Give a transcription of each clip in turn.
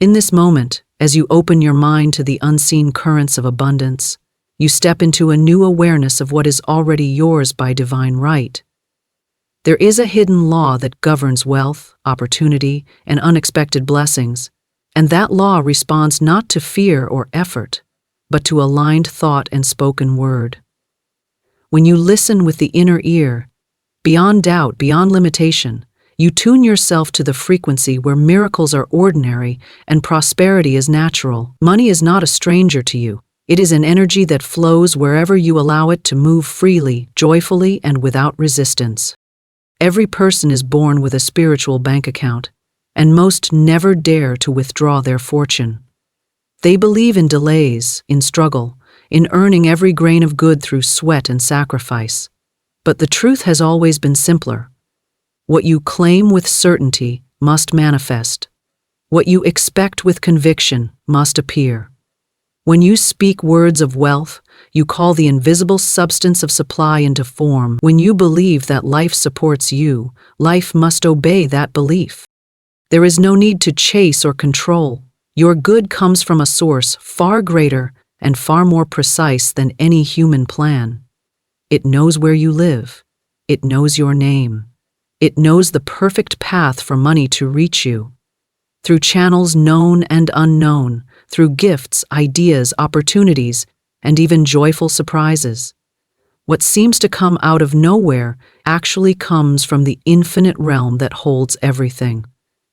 In this moment, as you open your mind to the unseen currents of abundance, you step into a new awareness of what is already yours by divine right. There is a hidden law that governs wealth, opportunity, and unexpected blessings, and that law responds not to fear or effort, but to aligned thought and spoken word. When you listen with the inner ear, beyond doubt, beyond limitation, you tune yourself to the frequency where miracles are ordinary and prosperity is natural. Money is not a stranger to you. It is an energy that flows wherever you allow it to move freely, joyfully, and without resistance. Every person is born with a spiritual bank account, and most never dare to withdraw their fortune. They believe in delays, in struggle, in earning every grain of good through sweat and sacrifice. But the truth has always been simpler. What you claim with certainty must manifest. What you expect with conviction must appear. When you speak words of wealth, you call the invisible substance of supply into form. When you believe that life supports you, life must obey that belief. There is no need to chase or control. Your good comes from a source far greater and far more precise than any human plan. It knows where you live. It knows your name. It knows the perfect path for money to reach you. Through channels known and unknown, through gifts, ideas, opportunities, and even joyful surprises. What seems to come out of nowhere actually comes from the infinite realm that holds everything.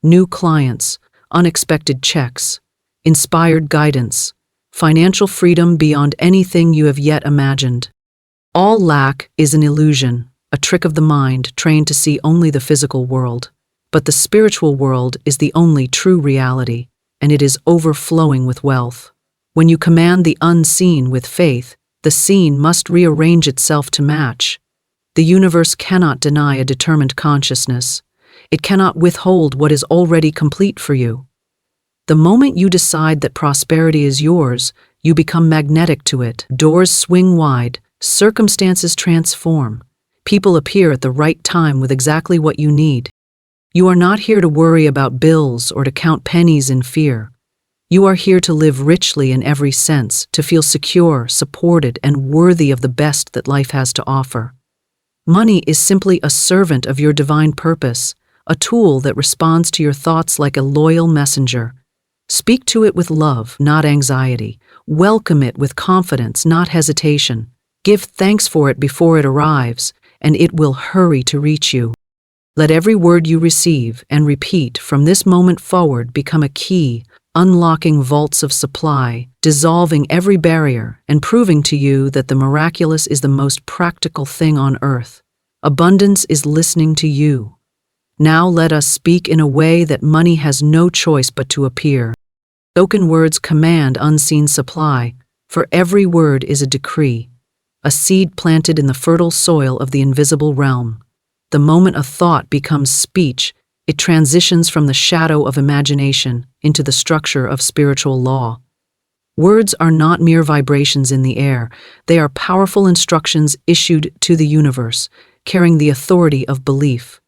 New clients, unexpected checks, inspired guidance, financial freedom beyond anything you have yet imagined. All lack is an illusion, a trick of the mind trained to see only the physical world. But the spiritual world is the only true reality, and it is overflowing with wealth. When you command the unseen with faith, the seen must rearrange itself to match. The universe cannot deny a determined consciousness. It cannot withhold what is already complete for you. The moment you decide that prosperity is yours, you become magnetic to it. Doors swing wide, circumstances transform. People appear at the right time with exactly what you need. You are not here to worry about bills or to count pennies in fear. You are here to live richly in every sense, to feel secure, supported, and worthy of the best that life has to offer. Money is simply a servant of your divine purpose, a tool that responds to your thoughts like a loyal messenger. Speak to it with love, not anxiety. Welcome it with confidence, not hesitation. Give thanks for it before it arrives, and it will hurry to reach you. Let every word you receive and repeat from this moment forward become a key, unlocking vaults of supply, dissolving every barrier, and proving to you that the miraculous is the most practical thing on earth. Abundance is listening to you. Now let us speak in a way that money has no choice but to appear. Spoken words command unseen supply, for every word is a decree, a seed planted in the fertile soil of the invisible realm. The moment a thought becomes speech, it transitions from the shadow of imagination into the structure of spiritual law. Words are not mere vibrations in the air. They are powerful instructions issued to the universe, carrying the authority of belief.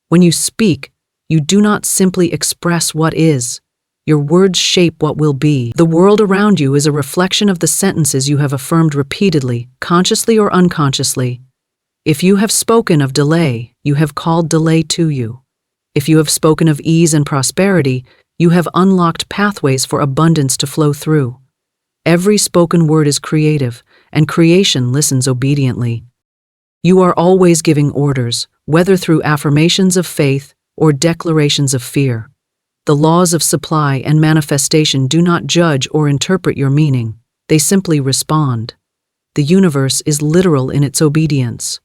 When you speak, you do not simply express what is. Your words shape what will be. The world around you is a reflection of the sentences you have affirmed repeatedly, consciously or unconsciously. If you have spoken of delay, you have called delay to you. If you have spoken of ease and prosperity, you have unlocked pathways for abundance to flow through. Every spoken word is creative, and creation listens obediently. You are always giving orders, whether through affirmations of faith or declarations of fear. The laws of supply and manifestation do not judge or interpret your meaning. They simply respond. The universe is literal in its obedience.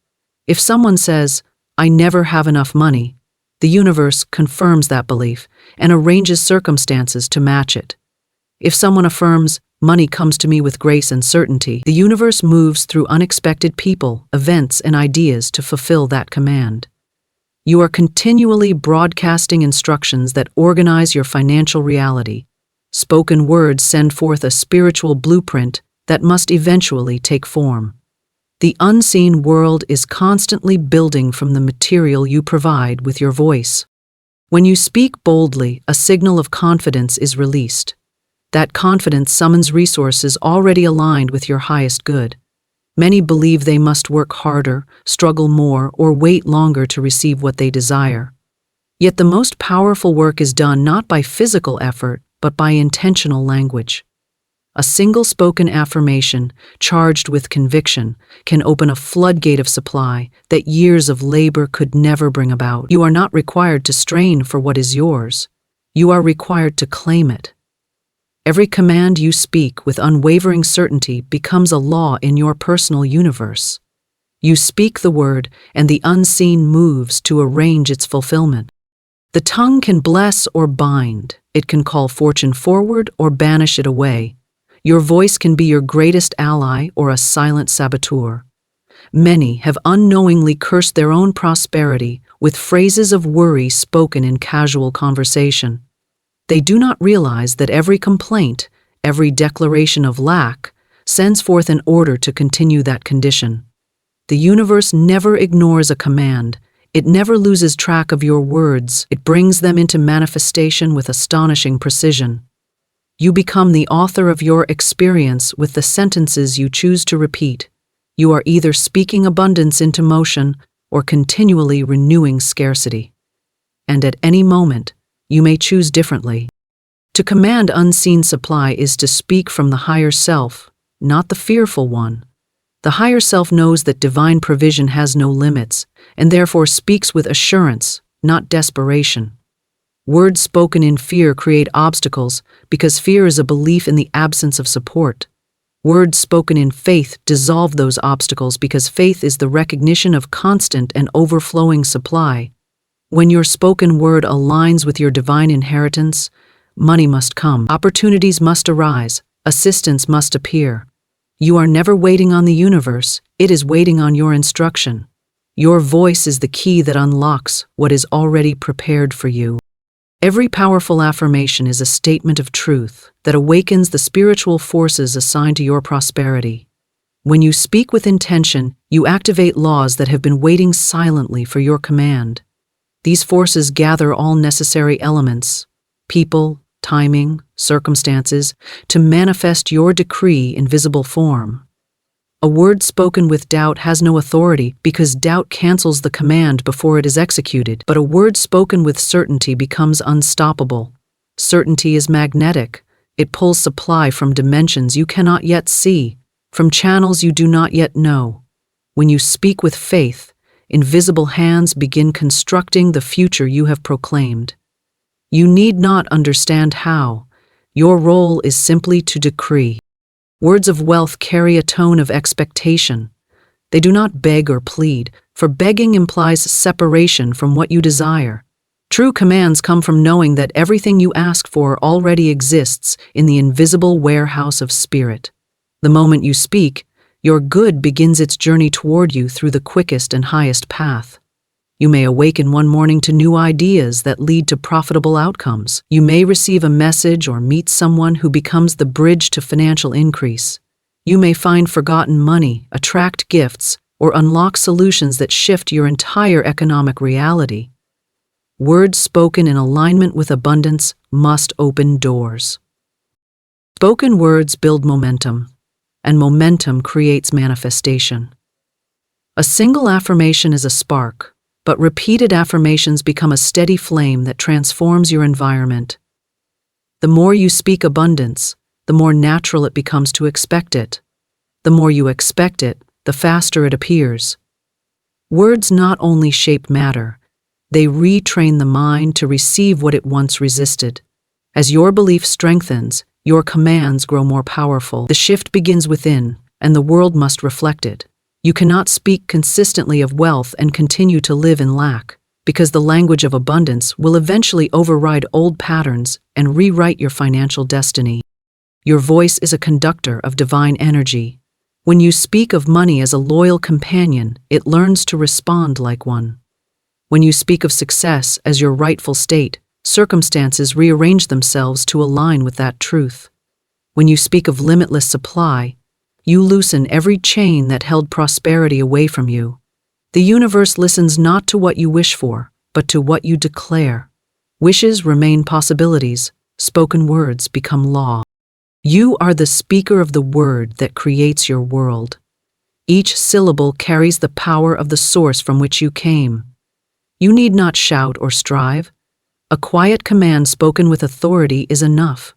If someone says, "I never have enough money," the universe confirms that belief and arranges circumstances to match it. If someone affirms, "Money comes to me with grace and certainty," the universe moves through unexpected people, events, and ideas to fulfill that command. You are continually broadcasting instructions that organize your financial reality. Spoken words send forth a spiritual blueprint that must eventually take form. The unseen world is constantly building from the material you provide with your voice. When you speak boldly, a signal of confidence is released. That confidence summons resources already aligned with your highest good. Many believe they must work harder, struggle more, or wait longer to receive what they desire. Yet the most powerful work is done not by physical effort, but by intentional language. A single spoken affirmation, charged with conviction, can open a floodgate of supply that years of labor could never bring about. You are not required to strain for what is yours. You are required to claim it. Every command you speak with unwavering certainty becomes a law in your personal universe. You speak the word, and the unseen moves to arrange its fulfillment. The tongue can bless or bind. It can call fortune forward or banish it away. Your voice can be your greatest ally or a silent saboteur. Many have unknowingly cursed their own prosperity with phrases of worry spoken in casual conversation. They do not realize that every complaint, every declaration of lack, sends forth an order to continue that condition. The universe never ignores a command. It never loses track of your words. It brings them into manifestation with astonishing precision. You become the author of your experience with the sentences you choose to repeat. You are either speaking abundance into motion or continually renewing scarcity. And at any moment, you may choose differently. To command unseen supply is to speak from the higher self, not the fearful one. The higher self knows that divine provision has no limits, and therefore speaks with assurance, not desperation. Words spoken in fear create obstacles because fear is a belief in the absence of support. Words spoken in faith dissolve those obstacles because faith is the recognition of constant and overflowing supply. When your spoken word aligns with your divine inheritance, money must come, opportunities must arise, assistance must appear. You are never waiting on the universe, it is waiting on your instruction. Your voice is the key that unlocks what is already prepared for you. Every powerful affirmation is a statement of truth that awakens the spiritual forces assigned to your prosperity. When you speak with intention, you activate laws that have been waiting silently for your command. These forces gather all necessary elements, people, timing, circumstances, to manifest your decree in visible form. A word spoken with doubt has no authority because doubt cancels the command before it is executed, but a word spoken with certainty becomes unstoppable. Certainty is magnetic. It pulls supply from dimensions you cannot yet see, from channels you do not yet know. When you speak with faith, invisible hands begin constructing the future you have proclaimed. You need not understand how. Your role is simply to decree. Words of wealth carry a tone of expectation. They do not beg or plead, for begging implies separation from what you desire. True commands come from knowing that everything you ask for already exists in the invisible warehouse of spirit. The moment you speak, your good begins its journey toward you through the quickest and highest path. You may awaken one morning to new ideas that lead to profitable outcomes. You may receive a message or meet someone who becomes the bridge to financial increase. You may find forgotten money, attract gifts, or unlock solutions that shift your entire economic reality. Words spoken in alignment with abundance must open doors. Spoken words build momentum, and momentum creates manifestation. A single affirmation is a spark, but repeated affirmations become a steady flame that transforms your environment. The more you speak abundance, the more natural it becomes to expect it. The more you expect it, the faster it appears. Words not only shape matter, they retrain the mind to receive what it once resisted. As your belief strengthens, your commands grow more powerful. The shift begins within, and the world must reflect it. You cannot speak consistently of wealth and continue to live in lack, because the language of abundance will eventually override old patterns and rewrite your financial destiny. Your voice is a conductor of divine energy. When you speak of money as a loyal companion, it learns to respond like one. When you speak of success as your rightful state, circumstances rearrange themselves to align with that truth. When you speak of limitless supply, you loosen every chain that held prosperity away from you. The universe listens not to what you wish for, but to what you declare. Wishes remain possibilities, spoken words become law. You are the speaker of the word that creates your world. Each syllable carries the power of the source from which you came. You need not shout or strive. A quiet command spoken with authority is enough.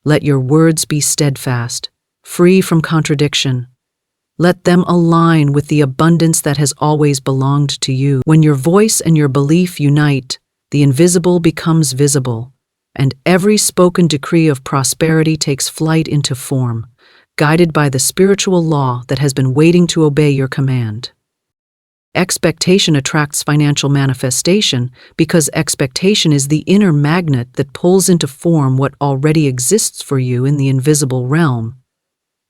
Let your words be steadfast, free from contradiction. Let them align with the abundance that has always belonged to you. When your voice and your belief unite, the invisible becomes visible, and every spoken decree of prosperity takes flight into form, guided by the spiritual law that has been waiting to obey your command. Expectation attracts financial manifestation because expectation is the inner magnet that pulls into form what already exists for you in the invisible realm.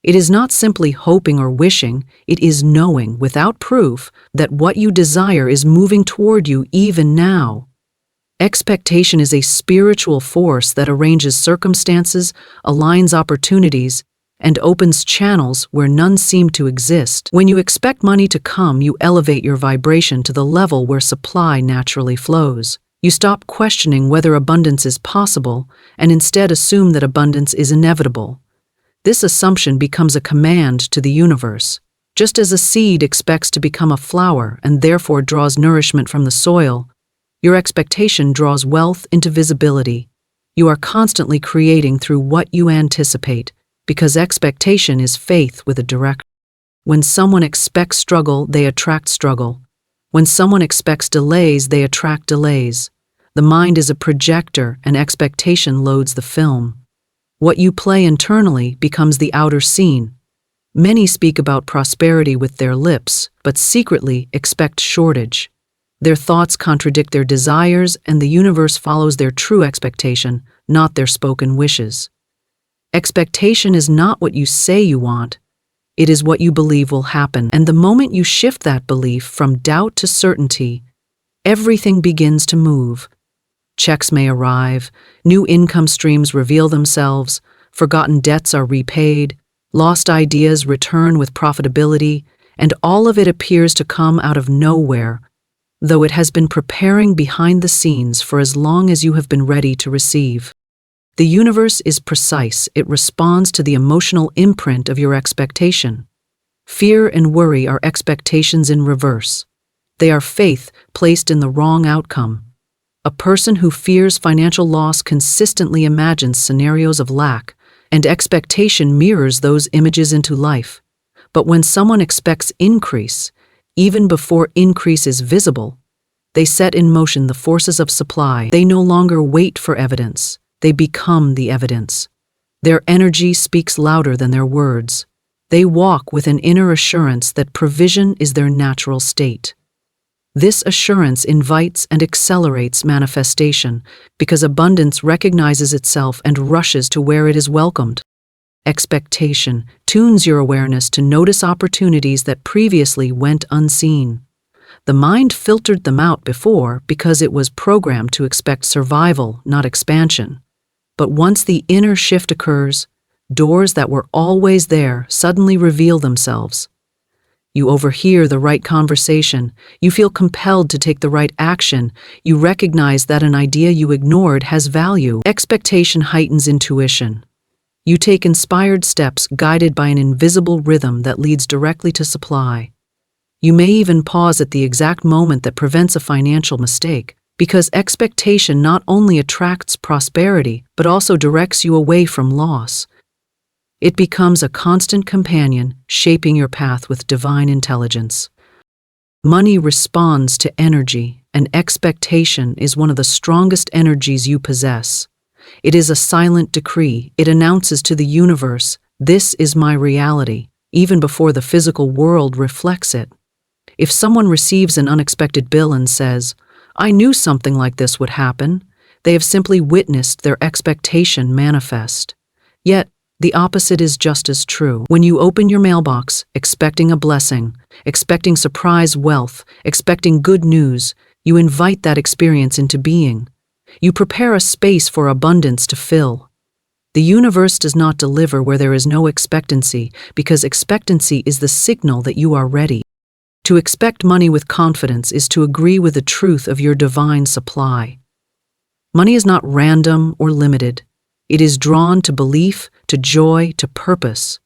It is not simply hoping or wishing, it is knowing without proof that what you desire is moving toward you even now. Expectation is a spiritual force that arranges circumstances, aligns opportunities, and opens channels where none seem to exist. When you expect money to come, you elevate your vibration to the level where supply naturally flows. You stop questioning whether abundance is possible and instead assume that abundance is inevitable. This assumption becomes a command to the universe. Just as a seed expects to become a flower and therefore draws nourishment from the soil, your expectation draws wealth into visibility. You are constantly creating through what you anticipate, because expectation is faith with a direction. When someone expects struggle, they attract struggle. When someone expects delays, they attract delays. The mind is a projector, and expectation loads the film. What you play internally becomes the outer scene. Many speak about prosperity with their lips, but secretly expect shortage. Their thoughts contradict their desires, and the universe follows their true expectation, not their spoken wishes. Expectation is not what you say you want. It is what you believe will happen. And the moment you shift that belief from doubt to certainty, everything begins to move. Checks may arrive, new income streams reveal themselves, forgotten debts are repaid, lost ideas return with profitability, and all of it appears to come out of nowhere, though it has been preparing behind the scenes for as long as you have been ready to receive. The universe is precise. It responds to the emotional imprint of your expectation. Fear and worry are expectations in reverse. They are faith placed in the wrong outcome. A person who fears financial loss consistently imagines scenarios of lack, and expectation mirrors those images into life. But when someone expects increase, even before increase is visible, they set in motion the forces of supply. They no longer wait for evidence. They become the evidence. Their energy speaks louder than their words. They walk with an inner assurance that provision is their natural state. This assurance invites and accelerates manifestation because abundance recognizes itself and rushes to where it is welcomed. Expectation tunes your awareness to notice opportunities that previously went unseen. The mind filtered them out before because it was programmed to expect survival, not expansion. But once the inner shift occurs, doors that were always there suddenly reveal themselves. You overhear the right conversation, you feel compelled to take the right action, you recognize that an idea you ignored has value. Expectation heightens intuition. You take inspired steps guided by an invisible rhythm that leads directly to supply. You may even pause at the exact moment that prevents a financial mistake, because expectation not only attracts prosperity, but also directs you away from loss. It becomes a constant companion, shaping your path with divine intelligence. Money responds to energy, and expectation is one of the strongest energies you possess. It is a silent decree. It announces to the universe, "This is my reality," even before the physical world reflects it. If someone receives an unexpected bill and says, "I knew something like this would happen," they have simply witnessed their expectation manifest. Yet, the opposite is just as true. When you open your mailbox, expecting a blessing, expecting surprise wealth, expecting good news, you invite that experience into being. You prepare a space for abundance to fill. The universe does not deliver where there is no expectancy, because expectancy is the signal that you are ready. To expect money with confidence is to agree with the truth of your divine supply. Money is not random or limited. It is drawn to belief, to joy, to purpose.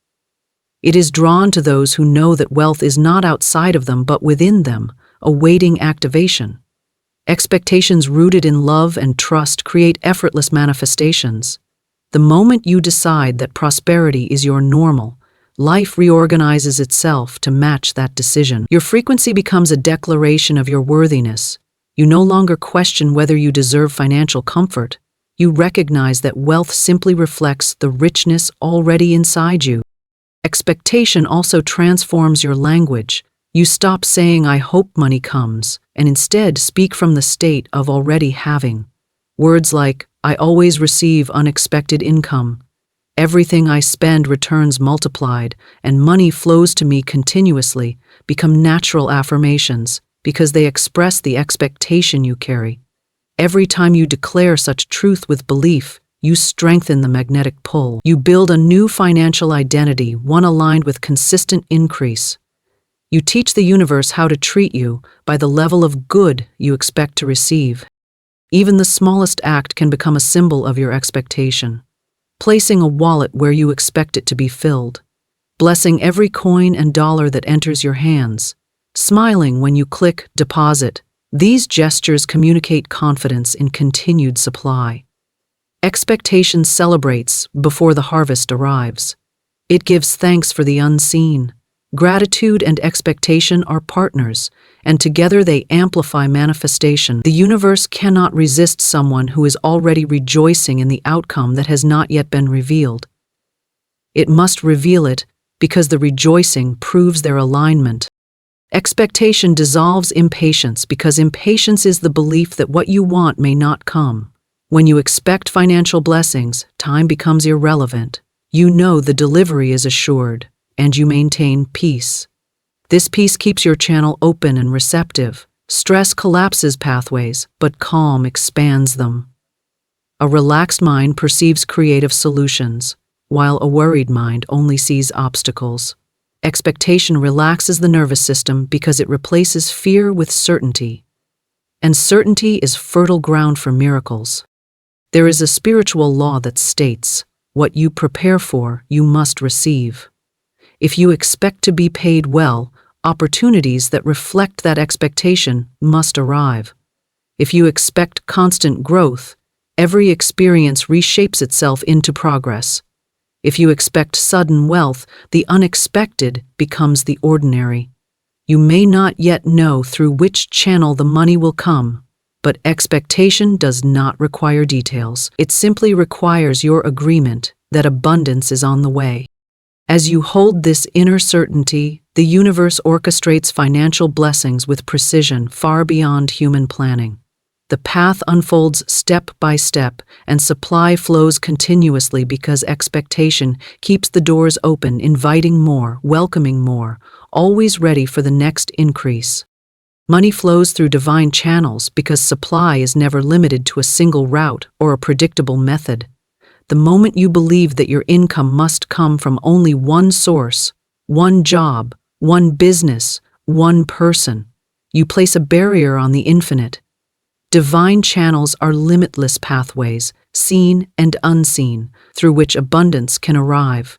It is drawn to those who know that wealth is not outside of them but within them, awaiting activation. Expectations rooted in love and trust create effortless manifestations. The moment you decide that prosperity is your normal, life reorganizes itself to match that decision. Your frequency becomes a declaration of your worthiness. You no longer question whether you deserve financial comfort. You recognize that wealth simply reflects the richness already inside you. Expectation also transforms your language. You stop saying, "I hope money comes," and instead speak from the state of already having. Words like, "I always receive unexpected income," "everything I spend returns multiplied," and "money flows to me continuously," become natural affirmations because they express the expectation you carry. Every time you declare such truth with belief, you strengthen the magnetic pull. You build a new financial identity, one aligned with consistent increase. You teach the universe how to treat you by the level of good you expect to receive. Even the smallest act can become a symbol of your expectation. Placing a wallet where you expect it to be filled. Blessing every coin and dollar that enters your hands. Smiling when you click deposit. These gestures communicate confidence in continued supply. Expectation celebrates before the harvest arrives. It gives thanks for the unseen. Gratitude and expectation are partners, and together they amplify manifestation. The universe cannot resist someone who is already rejoicing in the outcome that has not yet been revealed. It must reveal it because the rejoicing proves their alignment. Expectation dissolves impatience because impatience is the belief that what you want may not come. When you expect financial blessings, time becomes irrelevant. You know the delivery is assured, and you maintain peace. This peace keeps your channel open and receptive. Stress collapses pathways, but calm expands them. A relaxed mind perceives creative solutions, while a worried mind only sees obstacles. Expectation relaxes the nervous system because it replaces fear with certainty. And certainty is fertile ground for miracles. There is a spiritual law that states, what you prepare for, you must receive. If you expect to be paid well, opportunities that reflect that expectation must arrive. If you expect constant growth, every experience reshapes itself into progress. If you expect sudden wealth, the unexpected becomes the ordinary. You may not yet know through which channel the money will come, but expectation does not require details. It simply requires your agreement that abundance is on the way. As you hold this inner certainty, the universe orchestrates financial blessings with precision far beyond human planning. The path unfolds step by step, and supply flows continuously because expectation keeps the doors open, inviting more, welcoming more, always ready for the next increase. Money flows through divine channels because supply is never limited to a single route or a predictable method. The moment you believe that your income must come from only one source, one job, one business, one person, you place a barrier on the infinite. Divine channels are limitless pathways, seen and unseen, through which abundance can arrive.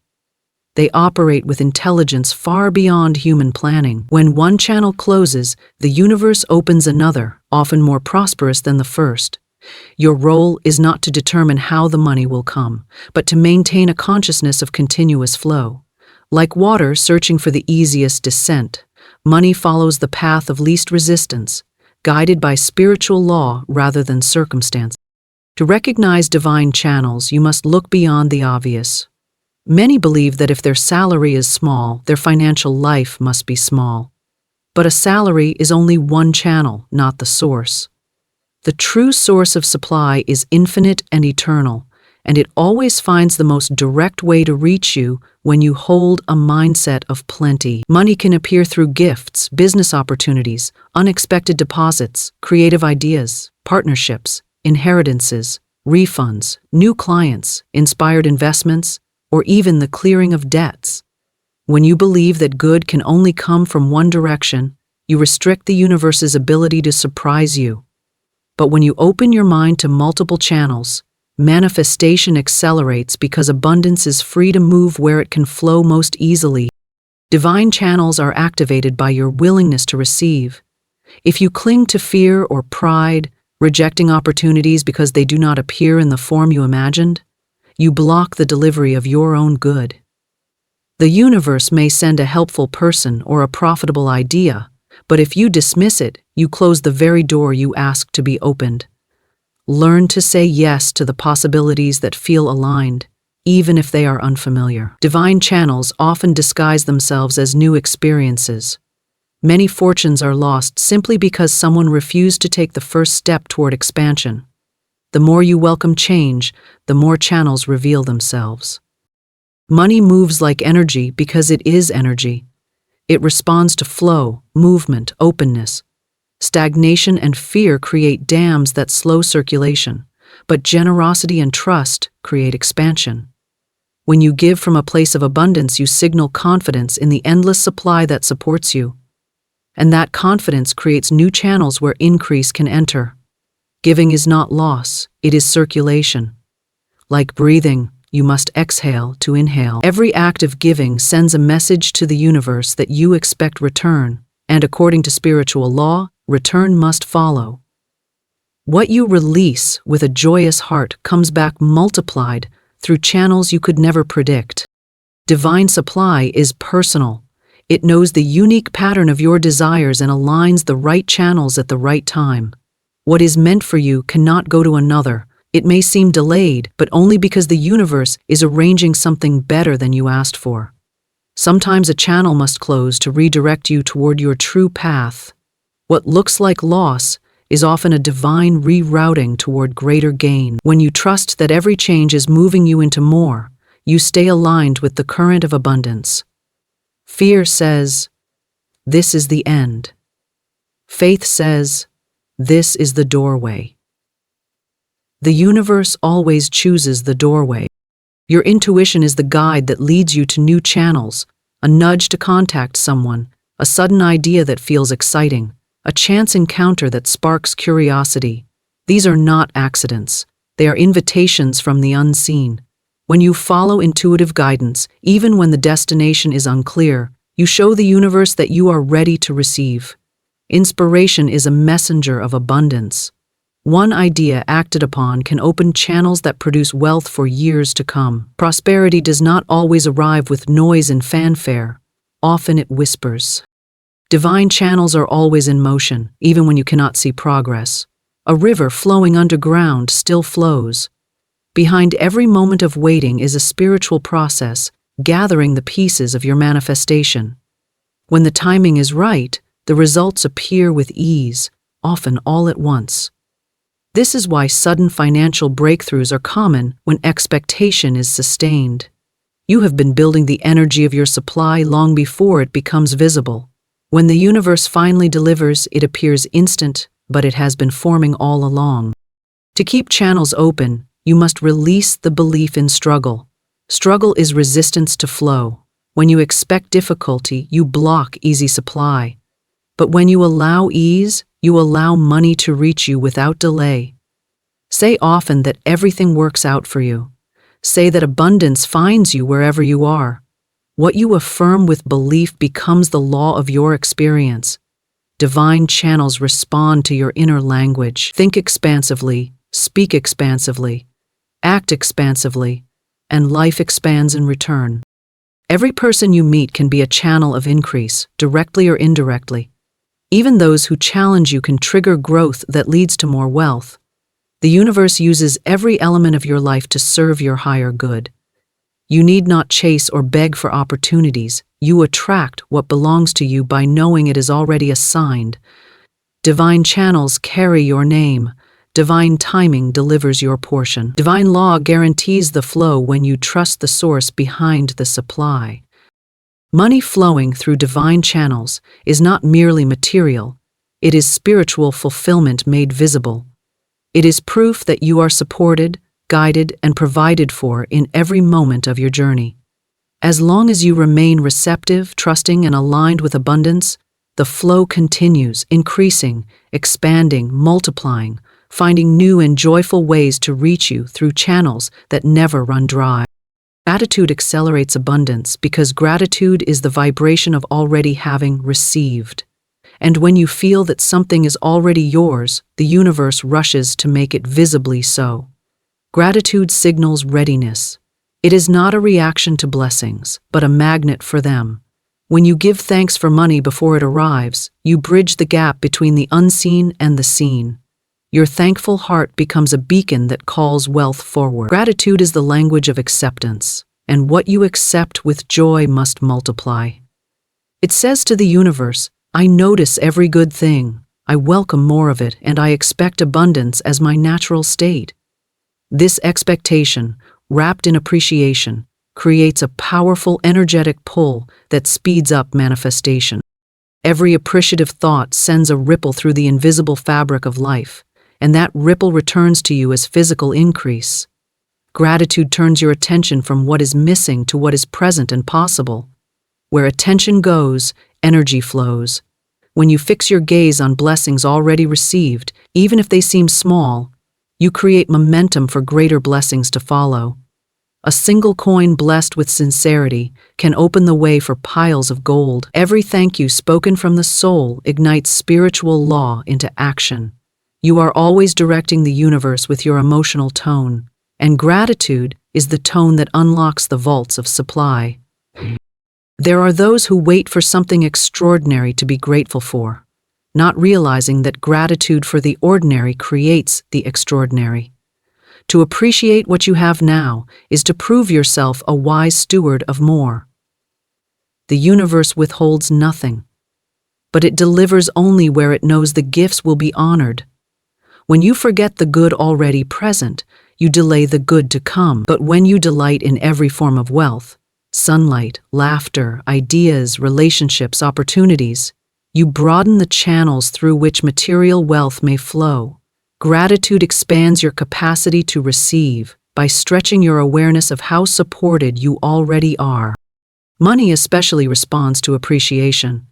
They operate with intelligence far beyond human planning. When one channel closes, the universe opens another, often more prosperous than the first. Your role is not to determine how the money will come, but to maintain a consciousness of continuous flow. Like water searching for the easiest descent, money follows the path of least resistance, guided by spiritual law rather than circumstance. To recognize divine channels, you must look beyond the obvious. Many believe that if their salary is small, their financial life must be small. But a salary is only one channel, not the source. The true source of supply is infinite and eternal, and it always finds the most direct way to reach you when you hold a mindset of plenty. Money can appear through gifts, business opportunities, unexpected deposits, creative ideas, partnerships, inheritances, refunds, new clients, inspired investments, or even the clearing of debts. When you believe that good can only come from one direction, you restrict the universe's ability to surprise you. But when you open your mind to multiple channels, manifestation accelerates because abundance is free to move where it can flow most easily. Divine channels are activated by your willingness to receive. If you cling to fear or pride, rejecting opportunities because they do not appear in the form you imagined, you block the delivery of your own good. The universe may send a helpful person or a profitable idea, but if you dismiss it, you close the very door you asked to be opened. Learn to say yes to the possibilities that feel aligned, even if they are unfamiliar. Divine channels often disguise themselves as new experiences. Many fortunes are lost simply because someone refused to take the first step toward expansion. The more you welcome change, the more channels reveal themselves. Money moves like energy because it is energy. It responds to flow, movement, openness. Stagnation and fear create dams that slow circulation, but generosity and trust create expansion. When you give from a place of abundance, you signal confidence in the endless supply that supports you. And that confidence creates new channels where increase can enter. Giving is not loss, it is circulation. Like breathing, you must exhale to inhale. Every act of giving sends a message to the universe that you expect return, and according to spiritual law, return must follow. What you release with a joyous heart comes back multiplied through channels you could never predict. Divine supply is personal. It knows the unique pattern of your desires and aligns the right channels at the right time. What is meant for you cannot go to another. It may seem delayed, but only because the universe is arranging something better than you asked for. Sometimes a channel must close to redirect you toward your true path. What looks like loss is often a divine rerouting toward greater gain. When you trust that every change is moving you into more, you stay aligned with the current of abundance. Fear says, "This is the end." Faith says, "This is the doorway." The universe always chooses the doorway. Your intuition is the guide that leads you to new channels, a nudge to contact someone, a sudden idea that feels exciting, a chance encounter that sparks curiosity. These are not accidents. They are invitations from the unseen. When you follow intuitive guidance, even when the destination is unclear, you show the universe that you are ready to receive. Inspiration is a messenger of abundance. One idea acted upon can open channels that produce wealth for years to come. Prosperity does not always arrive with noise and fanfare. Often it whispers. Divine channels are always in motion, even when you cannot see progress. A river flowing underground still flows. Behind every moment of waiting is a spiritual process, gathering the pieces of your manifestation. When the timing is right, the results appear with ease, often all at once. This is why sudden financial breakthroughs are common when expectation is sustained. You have been building the energy of your supply long before it becomes visible. When the universe finally delivers, it appears instant, but it has been forming all along. To keep channels open, you must release the belief in struggle. Struggle is resistance to flow. When you expect difficulty, you block easy supply. But when you allow ease, you allow money to reach you without delay. Say often that everything works out for you. Say that abundance finds you wherever you are. What you affirm with belief becomes the law of your experience. Divine channels respond to your inner language. Think expansively, speak expansively, act expansively, and life expands in return. Every person you meet can be a channel of increase, directly or indirectly. Even those who challenge you can trigger growth that leads to more wealth. The universe uses every element of your life to serve your higher good. You need not chase or beg for opportunities. You attract what belongs to you by knowing it is already assigned. Divine channels carry your name. Divine timing delivers your portion. Divine law guarantees the flow when you trust the source behind the supply. Money flowing through divine channels is not merely material. It is spiritual fulfillment made visible. It is proof that you are supported, guided, and provided for in every moment of your journey. As long as you remain receptive, trusting, and aligned with abundance, the flow continues, increasing, expanding, multiplying, finding new and joyful ways to reach you through channels that never run dry. Gratitude accelerates abundance because gratitude is the vibration of already having received. And when you feel that something is already yours, the universe rushes to make it visibly so. Gratitude signals readiness. It is not a reaction to blessings, but a magnet for them. When you give thanks for money before it arrives, you bridge the gap between the unseen and the seen. Your thankful heart becomes a beacon that calls wealth forward. Gratitude is the language of acceptance, and what you accept with joy must multiply. It says to the universe, I notice every good thing, I welcome more of it, and I expect abundance as my natural state. This expectation, wrapped in appreciation, creates a powerful energetic pull that speeds up manifestation. Every appreciative thought sends a ripple through the invisible fabric of life, and that ripple returns to you as physical increase. Gratitude turns your attention from what is missing to what is present and possible. Where attention goes, energy flows. When you fix your gaze on blessings already received, even if they seem small, you create momentum for greater blessings to follow. A single coin blessed with sincerity can open the way for piles of gold. Every thank you spoken from the soul ignites spiritual law into action. You are always directing the universe with your emotional tone, and gratitude is the tone that unlocks the vaults of supply. There are those who wait for something extraordinary to be grateful for, not realizing that gratitude for the ordinary creates the extraordinary. To appreciate what you have now is to prove yourself a wise steward of more. The universe withholds nothing, but it delivers only where it knows the gifts will be honored. When you forget the good already present, you delay the good to come. But when you delight in every form of wealth, sunlight, laughter, ideas, relationships, opportunities, you broaden the channels through which material wealth may flow. Gratitude expands your capacity to receive by stretching your awareness of how supported you already are. Money especially responds to appreciation.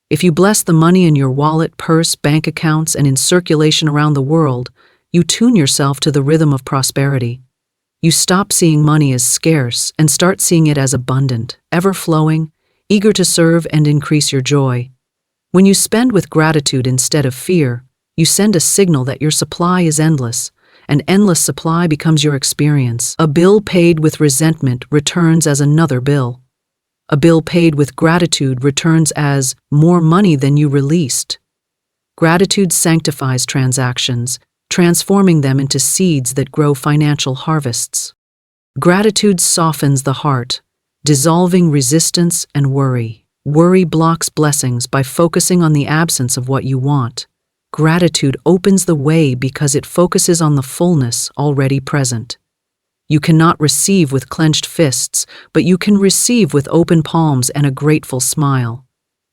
If you bless the money in your wallet, purse, bank accounts, and in circulation around the world, you tune yourself to the rhythm of prosperity. You stop seeing money as scarce and start seeing it as abundant, ever-flowing, eager to serve and increase your joy. When you spend with gratitude instead of fear, you send a signal that your supply is endless, and endless supply becomes your experience. A bill paid with resentment returns as another bill. A bill paid with gratitude returns as more money than you released. Gratitude sanctifies transactions, transforming them into seeds that grow financial harvests. Gratitude softens the heart, dissolving resistance and worry. Worry blocks blessings by focusing on the absence of what you want. Gratitude opens the way because it focuses on the fullness already present. You cannot receive with clenched fists, but you can receive with open palms and a grateful smile.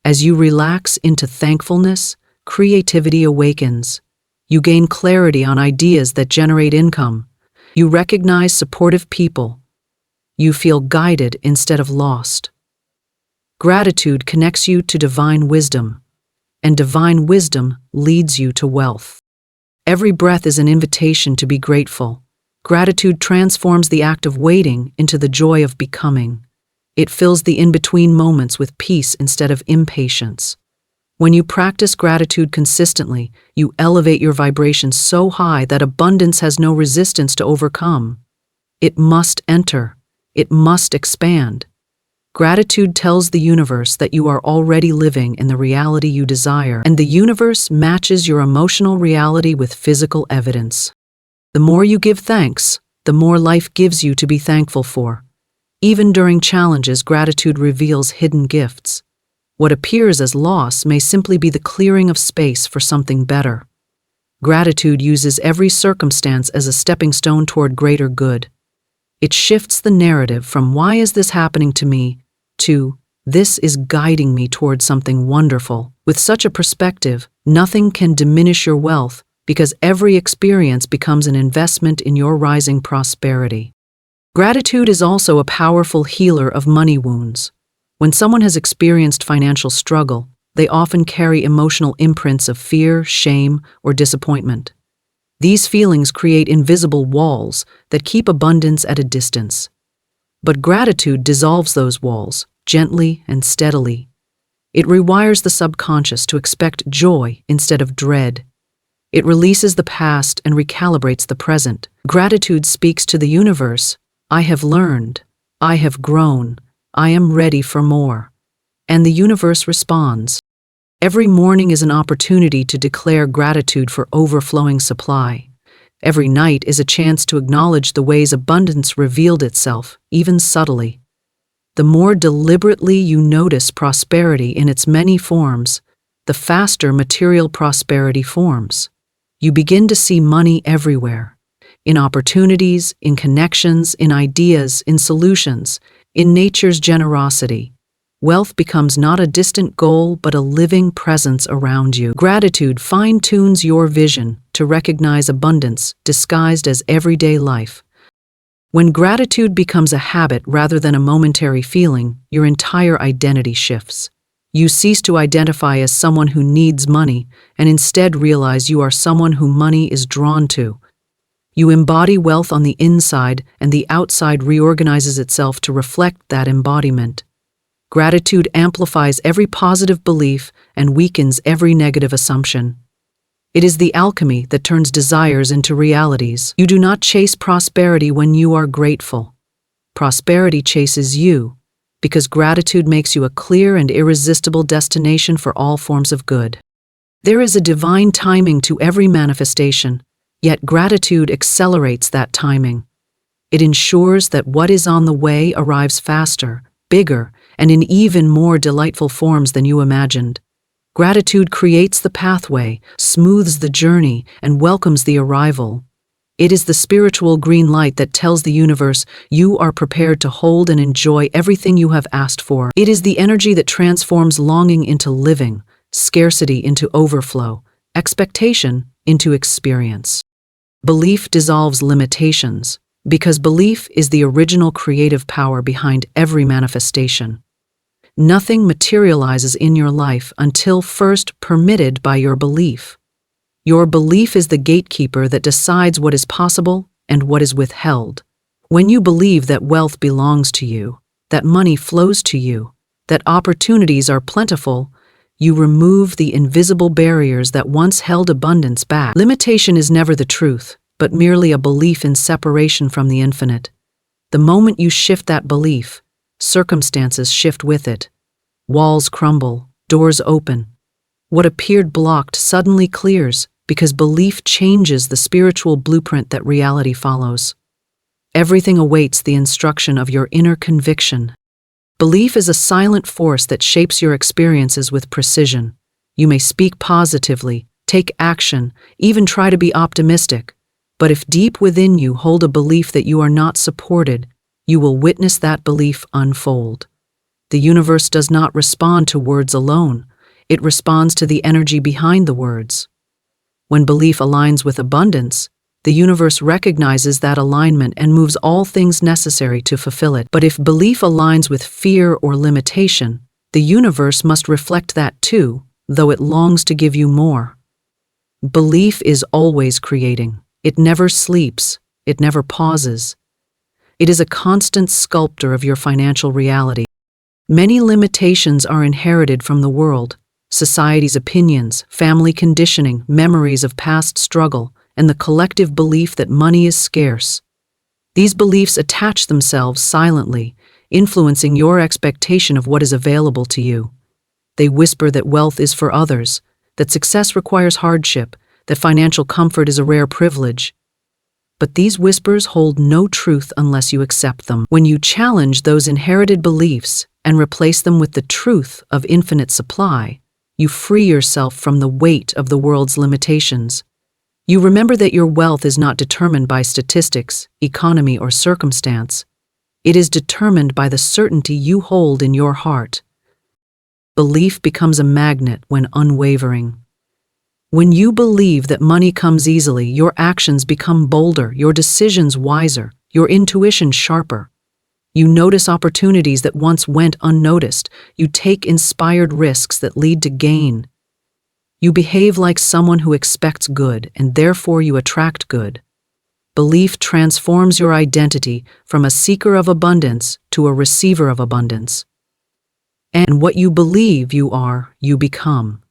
As you relax into thankfulness, creativity awakens. You gain clarity on ideas that generate income. You recognize supportive people. You feel guided instead of lost. Gratitude connects you to divine wisdom, and divine wisdom leads you to wealth. Every breath is an invitation to be grateful. Gratitude transforms the act of waiting into the joy of becoming. It fills the in-between moments with peace instead of impatience. When you practice gratitude consistently, you elevate your vibration so high that abundance has no resistance to overcome. It must enter. It must expand. Gratitude tells the universe that you are already living in the reality you desire, and the universe matches your emotional reality with physical evidence. The more you give thanks, the more life gives you to be thankful for. Even during challenges, gratitude reveals hidden gifts. What appears as loss may simply be the clearing of space for something better. Gratitude uses every circumstance as a stepping stone toward greater good. It shifts the narrative from "why is this happening to me?" to "this is guiding me toward something wonderful." With such a perspective, nothing can diminish your wealth because every experience becomes an investment in your rising prosperity. Gratitude is also a powerful healer of money wounds. When someone has experienced financial struggle, they often carry emotional imprints of fear, shame, or disappointment. These feelings create invisible walls that keep abundance at a distance. But gratitude dissolves those walls, gently and steadily. It rewires the subconscious to expect joy instead of dread. It releases the past and recalibrates the present. Gratitude speaks to the universe, "I have learned, I have grown, I am ready for more." And the universe responds. Every morning is an opportunity to declare gratitude for overflowing supply. Every night is a chance to acknowledge the ways abundance revealed itself, even subtly. The more deliberately you notice prosperity in its many forms, the faster material prosperity forms. You begin to see money everywhere, in opportunities, in connections, in ideas, in solutions, in nature's generosity. Wealth becomes not a distant goal but a living presence around you. Gratitude fine-tunes your vision to recognize abundance disguised as everyday life. When gratitude becomes a habit rather than a momentary feeling, your entire identity shifts. You cease to identify as someone who needs money and instead realize you are someone who money is drawn to. You embody wealth on the inside, and the outside reorganizes itself to reflect that embodiment. Gratitude amplifies every positive belief and weakens every negative assumption. It is the alchemy that turns desires into realities. You do not chase prosperity when you are grateful. Prosperity chases you, because gratitude makes you a clear and irresistible destination for all forms of good. There is a divine timing to every manifestation, yet gratitude accelerates that timing. It ensures that what is on the way arrives faster, bigger, and in even more delightful forms than you imagined. Gratitude creates the pathway, smooths the journey, and welcomes the arrival. It is the spiritual green light that tells the universe you are prepared to hold and enjoy everything you have asked for. It is the energy that transforms longing into living, scarcity into overflow, expectation into experience. Belief dissolves limitations, because belief is the original creative power behind every manifestation. Nothing materializes in your life until first permitted by your belief. Your belief is the gatekeeper that decides what is possible and what is withheld. When you believe that wealth belongs to you, that money flows to you, that opportunities are plentiful, you remove the invisible barriers that once held abundance back. Limitation is never the truth, but merely a belief in separation from the infinite. The moment you shift that belief, circumstances shift with it. Walls crumble, doors open. What appeared blocked suddenly clears, because belief changes the spiritual blueprint that reality follows. Everything awaits the instruction of your inner conviction. Belief is a silent force that shapes your experiences with precision. You may speak positively, take action, even try to be optimistic, but if deep within you hold a belief that you are not supported, you will witness that belief unfold. The universe does not respond to words alone. It responds to the energy behind the words. When belief aligns with abundance, the universe recognizes that alignment and moves all things necessary to fulfill it. But if belief aligns with fear or limitation, the universe must reflect that too, though it longs to give you more. Belief is always creating. It never sleeps. It never pauses. It is a constant sculptor of your financial reality. Many limitations are inherited from the world. Society's opinions, family conditioning, memories of past struggle, and the collective belief that money is scarce. These beliefs attach themselves silently, influencing your expectation of what is available to you. They whisper that wealth is for others, that success requires hardship, that financial comfort is a rare privilege. But these whispers hold no truth unless you accept them. When you challenge those inherited beliefs and replace them with the truth of infinite supply, you free yourself from the weight of the world's limitations. You remember that your wealth is not determined by statistics, economy, or circumstance. It is determined by the certainty you hold in your heart. Belief becomes a magnet when unwavering. When you believe that money comes easily, your actions become bolder, your decisions wiser, your intuition sharper. You notice opportunities that once went unnoticed. You take inspired risks that lead to gain. You behave like someone who expects good, and therefore you attract good. Belief transforms your identity from a seeker of abundance to a receiver of abundance. And what you believe you are, you become.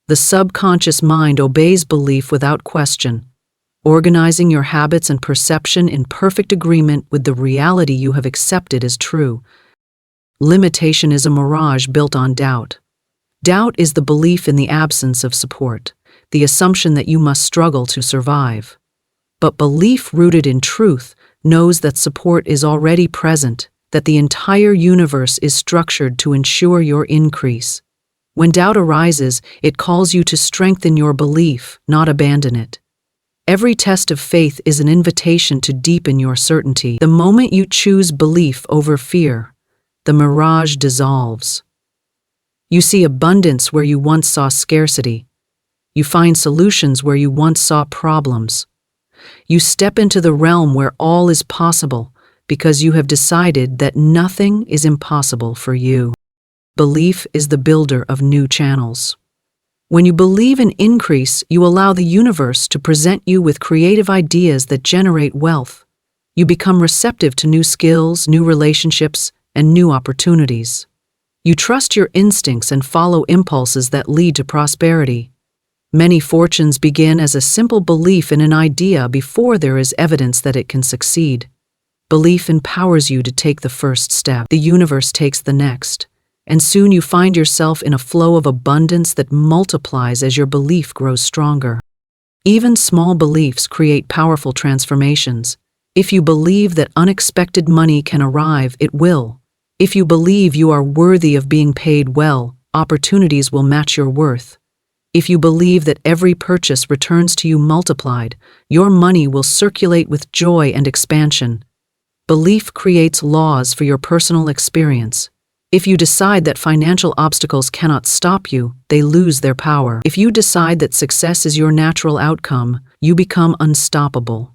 The subconscious mind obeys belief without question, organizing your habits and perception in perfect agreement with the reality you have accepted as true. Limitation is a mirage built on doubt. Doubt is the belief in the absence of support, the assumption that you must struggle to survive. But belief rooted in truth knows that support is already present, that the entire universe is structured to ensure your increase. When doubt arises, it calls you to strengthen your belief, not abandon it. Every test of faith is an invitation to deepen your certainty. The moment you choose belief over fear, the mirage dissolves. You see abundance where you once saw scarcity. You find solutions where you once saw problems. You step into the realm where all is possible because you have decided that nothing is impossible for you. Belief is the builder of new channels. When you believe in increase, you allow the universe to present you with creative ideas that generate wealth. You become receptive to new skills, new relationships, and new opportunities. You trust your instincts and follow impulses that lead to prosperity. Many fortunes begin as a simple belief in an idea before there is evidence that it can succeed. Belief empowers you to take the first step. The universe takes the next, and soon you find yourself in a flow of abundance that multiplies as your belief grows stronger. Even small beliefs create powerful transformations. If you believe that unexpected money can arrive, it will. If you believe you are worthy of being paid well, opportunities will match your worth. If you believe that every purchase returns to you multiplied, your money will circulate with joy and expansion. Belief creates laws for your personal experience. If you decide that financial obstacles cannot stop you, they lose their power. If you decide that success is your natural outcome, you become unstoppable.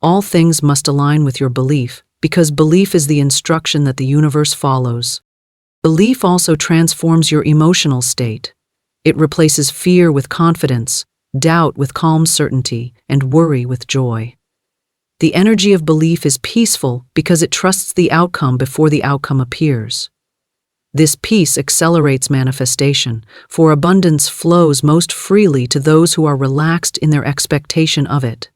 All things must align with your belief, because belief is the instruction that the universe follows. Belief also transforms your emotional state. It replaces fear with confidence, doubt with calm certainty, and worry with joy. The energy of belief is peaceful because it trusts the outcome before the outcome appears. This peace accelerates manifestation, for abundance flows most freely to those who are relaxed in their expectation of it.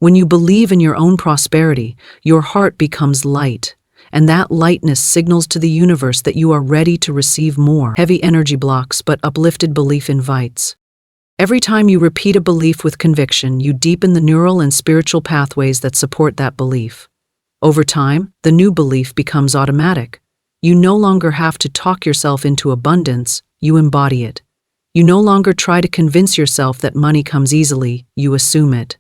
When you believe in your own prosperity, your heart becomes light, and that lightness signals to the universe that you are ready to receive more. Heavy energy blocks, but uplifted belief invites. Every time you repeat a belief with conviction, you deepen the neural and spiritual pathways that support that belief. Over time, the new belief becomes automatic. You no longer have to talk yourself into abundance, you embody it. You no longer try to convince yourself that money comes easily, you assume it.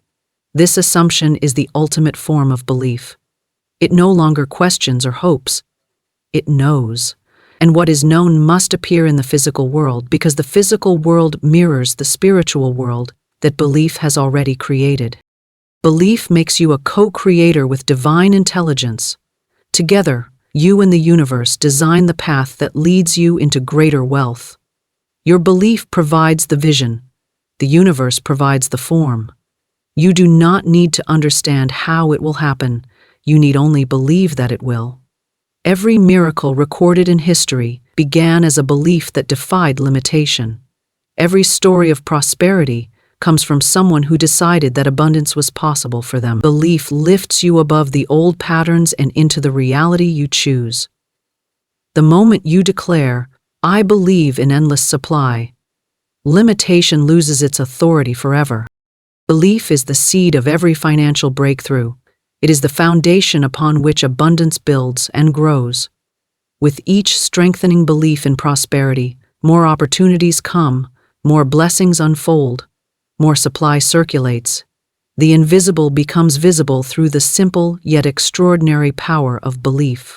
This assumption is the ultimate form of belief. It no longer questions or hopes. It knows. And what is known must appear in the physical world because the physical world mirrors the spiritual world that belief has already created. Belief makes you a co-creator with divine intelligence. Together, you and the universe design the path that leads you into greater wealth. Your belief provides the vision. The universe provides the form. You do not need to understand how it will happen. You need only believe that it will. Every miracle recorded in history began as a belief that defied limitation. Every story of prosperity comes from someone who decided that abundance was possible for them. Belief lifts you above the old patterns and into the reality you choose. The moment you declare, "I believe in endless supply," limitation loses its authority forever. Belief is the seed of every financial breakthrough. It is the foundation upon which abundance builds and grows. With each strengthening belief in prosperity, more opportunities come, more blessings unfold, more supply circulates. The invisible becomes visible through the simple yet extraordinary power of belief.